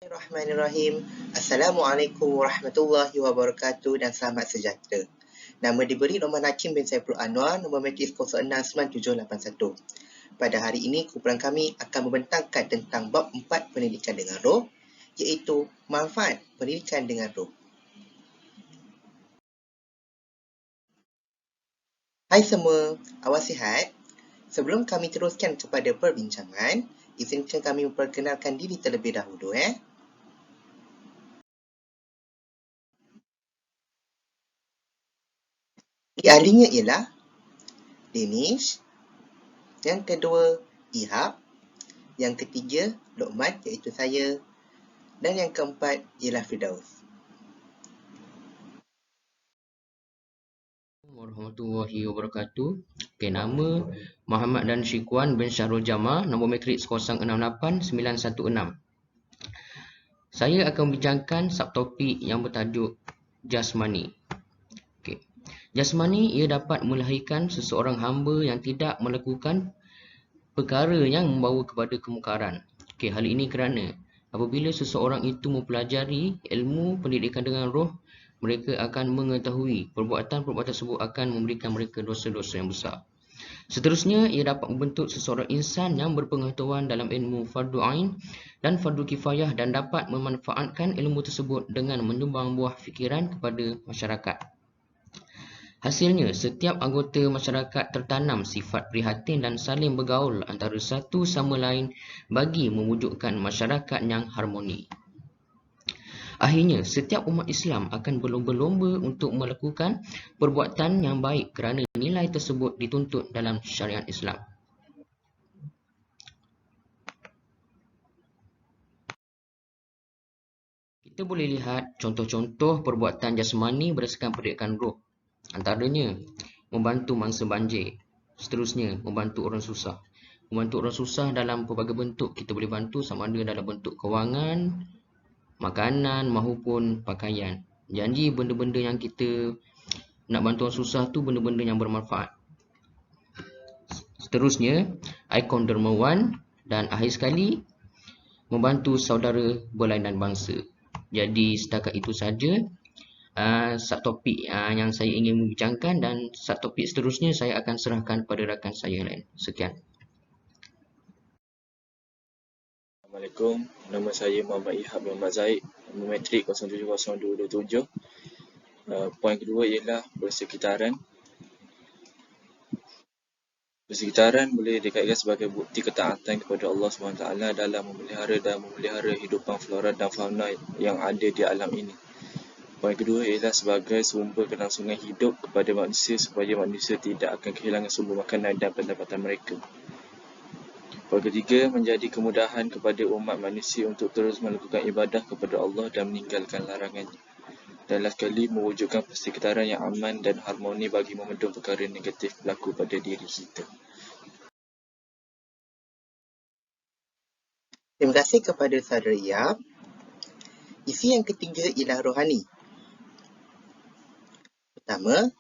Bismillahirrahmanirrahim. Assalamualaikum warahmatullahi wabarakatuh dan selamat sejahtera. Nama diberi Rahman Hakim bin Saiful Anwar, nombor matrik 069781. Pada hari ini, kumpulan kami akan membentangkan tentang bab 4 pendidikan dengan roh, iaitu manfaat pendidikan dengan roh. Hai semua, awak sihat? Sebelum kami teruskan kepada perbincangan, izinkan kami memperkenalkan diri terlebih dahulu. Ahlinya ialah Danish, yang kedua Ihab, yang ketiga Luqman iaitu saya, dan yang keempat ialah Firdaus. Warahmatullahi wabarakatuh. Nama Muhammad Dan Syikuan bin Syahrul Jama, nombor matrik 068916. Saya akan membincangkan subtopik yang bertajuk jasmani. Jasmani ia dapat melahirkan seseorang hamba yang tidak melakukan perkara yang membawa kepada kemungkaran. Hal ini kerana apabila seseorang itu mempelajari ilmu pendidikan dengan roh, mereka akan mengetahui perbuatan-perbuatan tersebut akan memberikan mereka dosa-dosa yang besar. Seterusnya, ia dapat membentuk seseorang insan yang berpengetahuan dalam ilmu fardu ain dan fardu kifayah dan dapat memanfaatkan ilmu tersebut dengan menyumbang buah fikiran kepada masyarakat. Hasilnya, setiap anggota masyarakat tertanam sifat prihatin dan saling bergaul antara satu sama lain bagi mewujudkan masyarakat yang harmoni. Akhirnya, setiap umat Islam akan berlomba-lomba untuk melakukan perbuatan yang baik kerana nilai tersebut dituntut dalam syariat Islam. Kita boleh lihat contoh-contoh perbuatan jasmani berdasarkan pendidikan roh. Antaranya, membantu mangsa banjir. Seterusnya, membantu orang susah. Membantu orang susah dalam pelbagai bentuk. Kita boleh bantu sama ada dalam bentuk kewangan, makanan maupun pakaian. Janji benda-benda yang kita nak bantu orang susah tu benda-benda yang bermanfaat. Seterusnya, ikon dermawan. Dan akhir sekali, membantu saudara berlainan bangsa. Jadi setakat itu saja subtopik yang saya ingin membincangkan, dan subtopik seterusnya saya akan serahkan kepada rakan saya lain. Sekian. Assalamualaikum, nama saya Muhammad Ihab Muhammad Zaid, nombor matrik 070227. Poin kedua ialah persekitaran. Persekitaran boleh dikaitkan sebagai bukti ketaatan kepada Allah SWT dalam memelihara hidupan flora dan fauna yang ada di alam ini. Poin kedua ialah sebagai sumber kelangsungan hidup kepada manusia supaya manusia tidak akan kehilangan sumber makanan dan pendapatan mereka. Poin ketiga, menjadi kemudahan kepada umat manusia untuk terus melakukan ibadah kepada Allah dan meninggalkan larangannya. Dan last kali, mewujudkan persekitaran yang aman dan harmoni bagi memedung perkara negatif berlaku pada diri kita. Terima kasih kepada saudara Iyab. Isi yang ketiga ialah rohani. Pertama,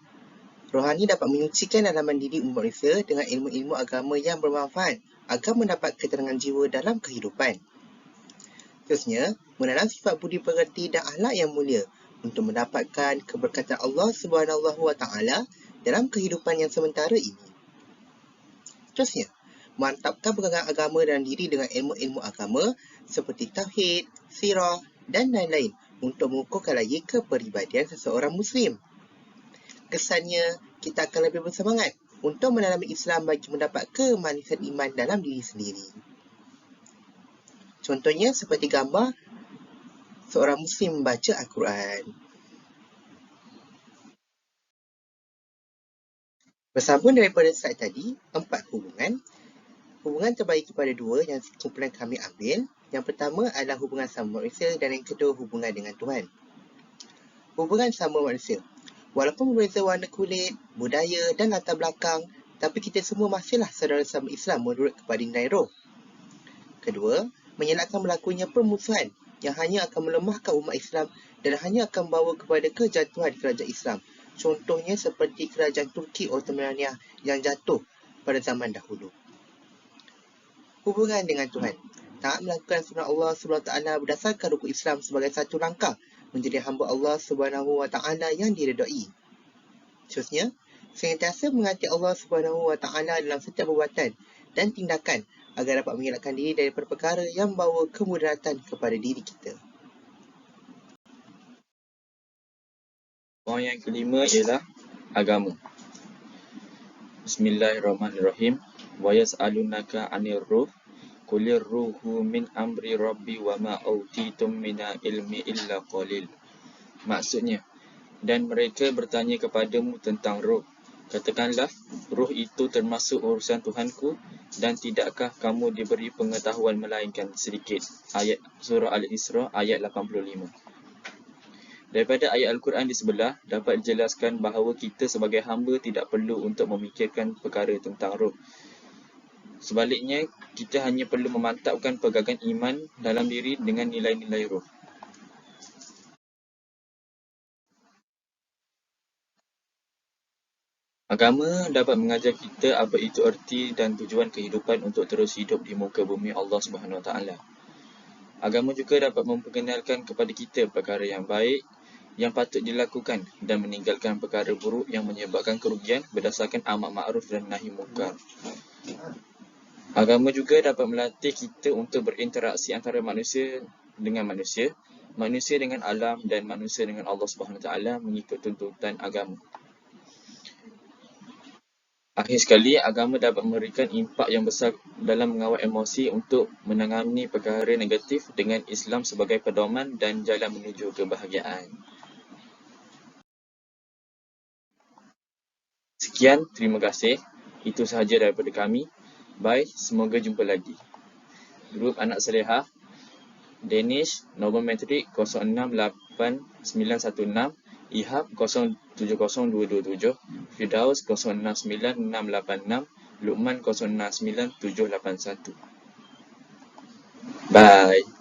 rohani dapat menyucikan dalaman diri umat manusia dengan ilmu-ilmu agama yang bermanfaat agar mendapat ketenangan jiwa dalam kehidupan. Seterusnya, menanam sifat budi pekerti dan akhlak yang mulia untuk mendapatkan keberkatan Allah SWT dalam kehidupan yang sementara ini. Seterusnya, mantapkan pegangan agama dalam diri dengan ilmu-ilmu agama seperti tauhid, sirah dan lain-lain untuk mengukuhkan lagi kepribadian seseorang Muslim. Kesannya, kita akan lebih bersemangat untuk menalami Islam bagi mendapat kemanisan iman dalam diri sendiri. Contohnya seperti gambar seorang Muslim membaca Al-Quran. Bersambung daripada slide tadi, 4 hubungan. Hubungan terbagi kepada 2 yang kumpulan kami ambil. Yang pertama adalah hubungan sama manusia dan yang kedua hubungan dengan Tuhan. Hubungan sama manusia. Walaupun berbeza warna kulit, budaya dan latar belakang, tapi kita semua masihlah saudara sama Islam menurut kepada nilai roh. Kedua, mengelakkan berlakunya permusuhan yang hanya akan melemahkan umat Islam dan hanya akan membawa kepada kejatuhan kerajaan Islam. Contohnya seperti kerajaan Turki Ottomaniyah yang jatuh pada zaman dahulu. Hubungan dengan Tuhan. Taat melakukan sunat Allah SWT berdasarkan rukun Islam sebagai satu langkah menjadi hamba Allah SWT yang diredai. Seterusnya, sentiasa mengasihi Allah SWT dalam setiap perbuatan dan tindakan agar dapat mengelakkan diri daripada perkara yang membawa kemudaratan kepada diri kita. Poin yang kelima ialah agama. Bismillahirrahmanirrahim. Wa yas'alunaka 'anir ruh qulir ruhu min amri rabbi wa ma autitum minal ilmi illa qalil. Maksudnya, dan mereka bertanya kepadamu tentang roh. Katakanlah, roh itu termasuk urusan Tuhanku dan tidakkah kamu diberi pengetahuan melainkan sedikit. Ayat Surah Al-Isra ayat 85. Daripada ayat Al-Quran di sebelah, dapat dijelaskan bahawa kita sebagai hamba tidak perlu untuk memikirkan perkara tentang roh. Sebaliknya, kita hanya perlu memantapkan pegangan iman dalam diri dengan nilai-nilai roh. Agama dapat mengajar kita apa itu erti dan tujuan kehidupan untuk terus hidup di muka bumi Allah SWT. Agama juga dapat memperkenalkan kepada kita perkara yang baik yang patut dilakukan dan meninggalkan perkara buruk yang menyebabkan kerugian berdasarkan amar ma'ruf dan nahi munkar. Agama juga dapat melatih kita untuk berinteraksi antara manusia dengan manusia dengan alam dan manusia dengan Allah SWT mengikut tuntutan agama. Akhir sekali, agama dapat memberikan impak yang besar dalam mengawal emosi untuk menangani perkara negatif dengan Islam sebagai pedoman dan jalan menuju kebahagiaan. Sekian, terima kasih. Itu sahaja daripada kami. Bye, semoga jumpa lagi. Grup Anak Salehah, Danish, Nobel Metrik 068916, Ihab 070227, Firdaus 069686, Luqman 069781. Bye.